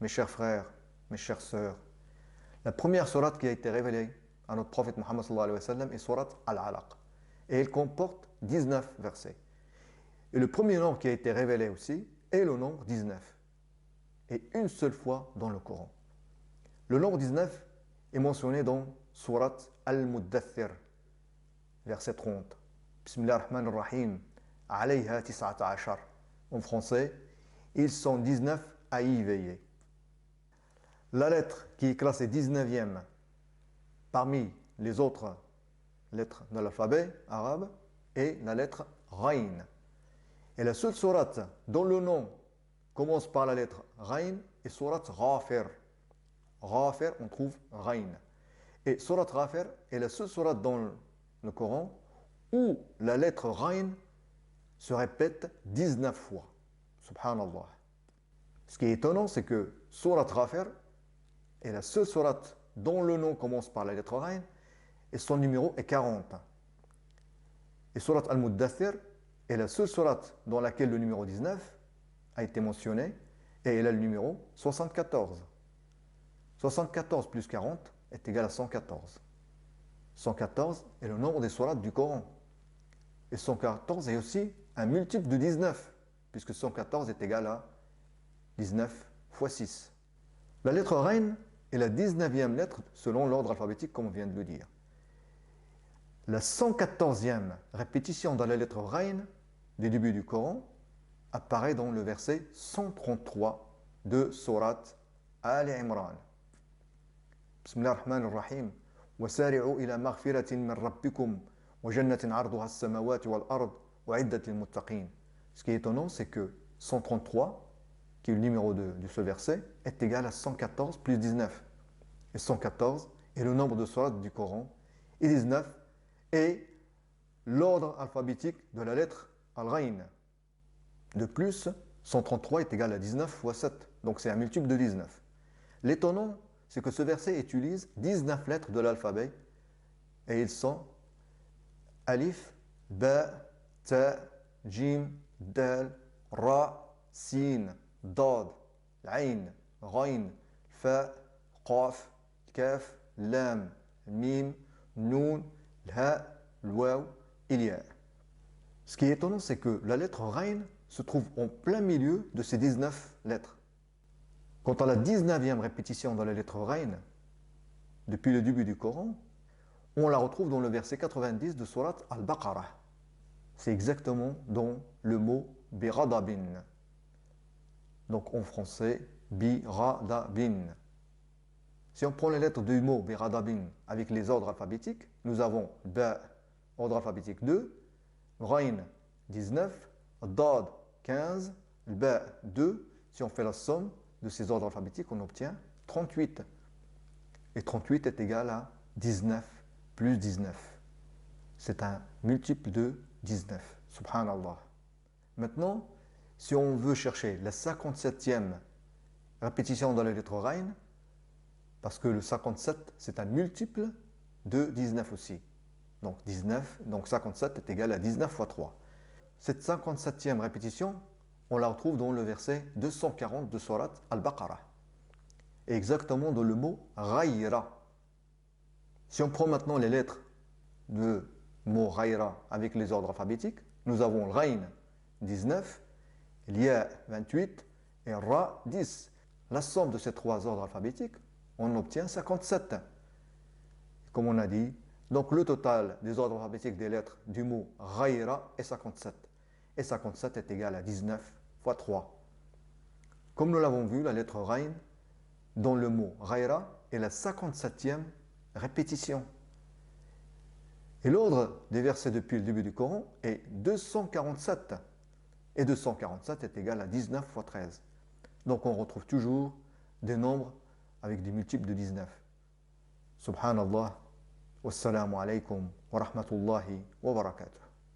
mes chers frères, mes chères sœurs, la première sourate qui a été révélée à notre prophète Mohammed sallallahu alayhi wa sallam est sourate Al-Alaq. Et elle comporte 19 versets. Et le premier nombre qui a été révélé aussi est le nombre 19. Et une seule fois dans le Coran. Le nombre 19 est mentionné dans sourate Al-Muddathir, verset 30. Bismillah ar-Rahman ar-Rahim. Alayha tis'ata ashar. En français, ils sont 19 à y veiller. La lettre qui est classée 19e parmi les autres lettres de l'alphabet arabe est la lettre Ghayn. Et la seule sourate dont le nom commence par la lettre Ghayn est sourate Ghafir. Ghafir, on trouve Ghayn. Et sourate Ghafir est la seule sourate dans le Coran où la lettre Ghayn se répète 19 fois. Subhanallah. Ce qui est étonnant, c'est que sourate Ghafir est la seule sourate dont le nom commence par la lettre Ghayn et son numéro est 40. Et sourate Al-Muddathir est la seule sourate dans laquelle le numéro 19 a été mentionné et elle a le numéro 74. 74 plus 40 est égal à 114. 114 est le nombre des sourates du Coran. Et 114 est aussi un multiple de 19, puisque 114 est égal à 19 fois 6. La lettre Ghayn est la 19e lettre selon l'ordre alphabétique, comme on vient de le dire. La 114e répétition de la lettre Ghayn des débuts du Coran apparaît dans le verset 133 de sourate Ali Imran. Bismillah ar-Rahman ar-Rahim. وَسَارِعُوا إِلَى مَغْفِرَةٍ مِّن رَبِّكُمْ وَجَنَّةٍ عَرْضُهَا السَّمَاوَاتُ وَالْأَرْضُ وَعِدَّةٍ لِلْمُتَّقِينَ. Ce qui est étonnant, c'est que 133, qui est le numéro de ce verset, est égal à 114 plus 19. Et 114 est le nombre de sourates du Coran. Et 19 est l'ordre alphabétique de la lettre Al-Ghayn. De plus, 133 est égal à 19 fois 7. Donc c'est un multiple de 19. L'étonnant, c'est que ce verset utilise 19 lettres de l'alphabet. Et ils sont Alif, Ba, Ta, Jim, Dal, Ra, Sin, Dad, Ain, Ghayn, Fa, Qaf, Kaf, Lam, Mim, Noun, Ha, Waw, Ya. Ce qui est étonnant, c'est que la lettre Ghayn se trouve en plein milieu de ces 19 lettres. Quant à la 19e répétition de la lettre Ghayn, depuis le début du Coran, on la retrouve dans le verset 90 de sourate Al-Baqarah. C'est exactement dans le mot Biradabin. Donc en français, Biradabin. Si on prend les lettres du mot Biradabin avec les ordres alphabétiques, nous avons Ba, ordre alphabétique 2, Ghayn 19, Dad 15, Ba 2. Si on fait la somme de ces ordres alphabétiques, on obtient 38. Et 38 est égal à 19 plus 19. C'est un multiple de 19. Subhanallah. Maintenant, si on veut chercher la 57e répétition de la lettre Ghayn, parce que le 57, c'est un multiple de 19 aussi. Donc 19, donc 57 est égal à 19 fois 3. Cette 57e répétition, on la retrouve dans le verset 240 de sourate Al-Baqarah. Et exactement dans le mot Ghayra. Si on prend maintenant les lettres de mot Ghayra avec les ordres alphabétiques, nous avons le Ghayn 19, l'Ya 28 et Ra 10. La somme de ces trois ordres alphabétiques, on obtient 57. Comme on a dit, donc le total des ordres alphabétiques des lettres du mot Ghayra est 57. Et 57 est égal à 19 fois 3. Comme nous l'avons vu, la lettre Ghayn dans le mot Ghayra est la 57e répétition. Et l'ordre des versets depuis le début du Coran est 247. Et 247 est égal à 19 fois 13. Donc on retrouve toujours des nombres avec des multiples de 19. Subhanallah. Wassalamu alaikum wa rahmatullahi wa barakatuh.